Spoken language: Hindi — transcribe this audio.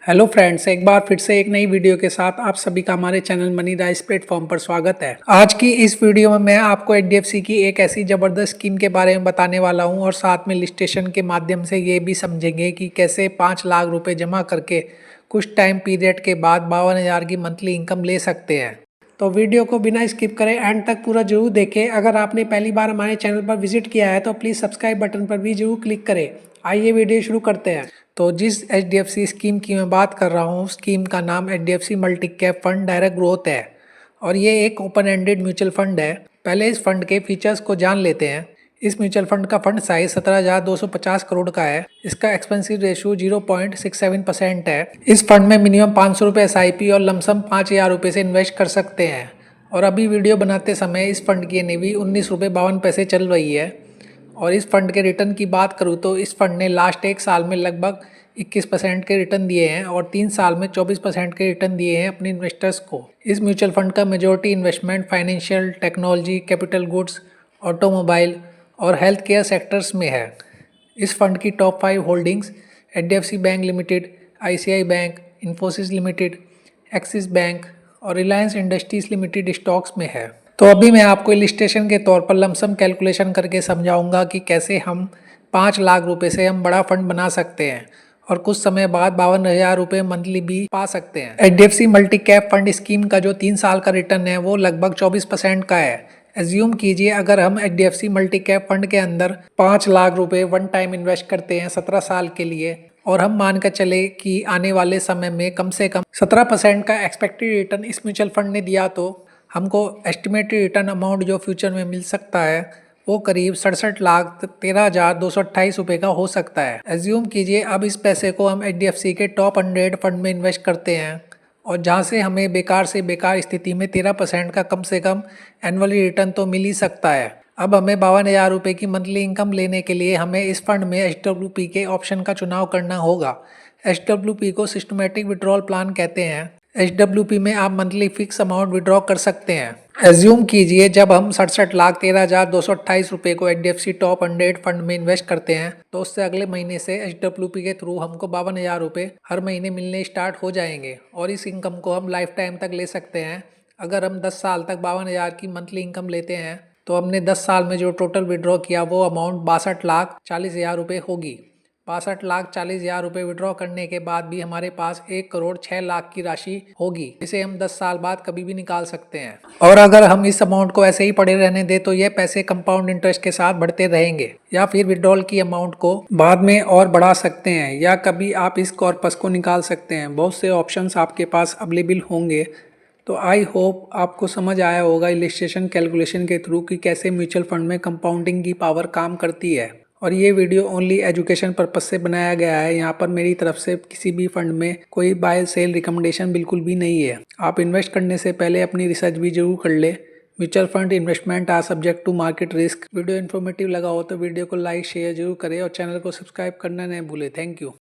हेलो फ्रेंड्स, एक बार फिर से एक नई वीडियो के साथ आप सभी का हमारे चैनल मनी राइज प्लेटफॉर्म पर स्वागत है। आज की इस वीडियो में मैं आपको एचडीएफसी की एक ऐसी जबरदस्त स्कीम के बारे में बताने वाला हूं और साथ में लिस्टेशन के माध्यम से ये भी समझेंगे कि कैसे 5 लाख रुपए जमा करके कुछ टाइम पीरियड के बाद 52,000 की मंथली इनकम ले सकते हैं। तो वीडियो को बिना स्किप करें एंड तक पूरा जरूर देखें। अगर आपने पहली बार हमारे चैनल पर विजिट किया है तो प्लीज़ सब्सक्राइब बटन पर भी जरूर क्लिक करें। आइए वीडियो शुरू करते हैं। तो जिस एचडीएफसी स्कीम की मैं बात कर रहा हूँ, स्कीम का नाम HDFC multi cap fund direct growth है और ये एक ओपन एंडेड म्यूचुअल फंड है। पहले इस फंड के फीचर्स को जान लेते हैं। इस म्यूचुअल फंड का फंड साइज 17,250 करोड़ का है। इसका एक्सपेंसिव रेशियो 0.67% है। इस फंड में मिनिमम 500 रुपये SIP और लमसम 5,000 रुपये से इन्वेस्ट कर सकते हैं। और अभी वीडियो बनाते समय इस फंड की एनएवी 19 रुपये 52 पैसे चल रही है। और इस फंड के रिटर्न की बात करूँ तो इस फंड ने लास्ट एक साल में लगभग 21% के रिटर्न दिए हैं और 3 साल में 24% के रिटर्न दिए हैं अपने इन्वेस्टर्स को। इस म्यूचुअल फंड का majority investment financial, technology, capital goods, automobile और हेल्थ केयर सेक्टर्स में है। इस फंड की top 5 holdings HDFC bank limited, ICI bank, Infosys limited, axis bank और रिलायंस इंडस्ट्रीज लिमिटेड स्टॉक्स में है। तो अभी मैं आपको इलिस्ट्रेशन के तौर पर लमसम कैलकुलेशन करके समझाऊंगा कि कैसे हम 5 लाख रुपए से हम बड़ा फंड बना सकते हैं और कुछ समय बाद 52,000 रुपये मंथली भी पा सकते हैं। HDFC multi cap fund scheme का जो 3 साल का रिटर्न है वो लगभग 24% का है। एज्यूम कीजिए अगर हम एचडीएफसी मल्टी कैप फंड के अंदर 5 लाख रुपए वन टाइम इन्वेस्ट करते हैं 17 साल के लिए और हम मान कर चले कि आने वाले समय में कम से कम 17% का एक्सपेक्टेड रिटर्न इस म्यूचुअल फंड ने दिया तो हमको एस्टिमेटेड रिटर्न अमाउंट जो फ्यूचर में मिल सकता है वो करीब 67,13,228 रुपये का हो सकता है। एज्यूम कीजिए अब इस पैसे को हम एचडीएफसी के टॉप 100 फंड में इन्वेस्ट करते हैं और जहाँ से हमें बेकार से बेकार स्थिति में 13% का कम से कम एनुअली रिटर्न तो मिल ही सकता है। अब हमें 52,000 रुपये की मंथली इनकम लेने के लिए हमें इस फंड में HWP के ऑप्शन का चुनाव करना होगा। HWP को सिस्टमेटिक विड्रॉल प्लान कहते हैं। HWP में आप मंथली फिक्स अमाउंट विड्रॉ कर सकते हैं। एज्यूम कीजिए जब हम 67,13,228 रुपये को एचडीएफसी टॉप 100 फंड में इन्वेस्ट करते हैं तो उससे अगले महीने से HWP के थ्रू हमको 52,000 रुपये हर महीने मिलने स्टार्ट हो जाएंगे और इस इनकम को हम लाइफ टाइम तक ले सकते हैं। अगर हम 10 साल तक 52,000 की मंथली इनकम लेते हैं तो हमने 10 साल में जो टोटल विड्रॉ किया वो अमाउंट 62,40,000 रुपये होगी। 62,40,000 रुपये विड्रॉ करने के बाद भी हमारे पास 1,06,00,000 की राशि होगी जिसे हम 10 साल बाद कभी भी निकाल सकते हैं। और अगर हम इस अमाउंट को ऐसे ही पड़े रहने दें तो ये पैसे कंपाउंड इंटरेस्ट के साथ बढ़ते रहेंगे या फिर विड्रॉल की अमाउंट को बाद में और बढ़ा सकते हैं या कभी आप इस कॉर्पस को निकाल सकते हैं। बहुत से ऑप्शंस आपके पास अवेलेबल होंगे। तो आई होप आपको समझ आया होगा इलिस्ट्रेशन कैलकुलेशन के थ्रू कि कैसे म्यूचुअल फंड में कंपाउंडिंग की पावर काम करती है। और ये वीडियो ओनली एजुकेशन पर्पस से बनाया गया है। यहाँ पर मेरी तरफ से किसी भी फंड में कोई बाय सेल रिकमेंडेशन बिल्कुल भी नहीं है। आप इन्वेस्ट करने से पहले अपनी रिसर्च भी जरूर कर ले। Mutual fund investment are subject to market risk. Video informative लगा हो तो वीडियो को लाइक शेयर जरूर करें और चैनल को सब्सक्राइब करना नहीं भूले। Thank you.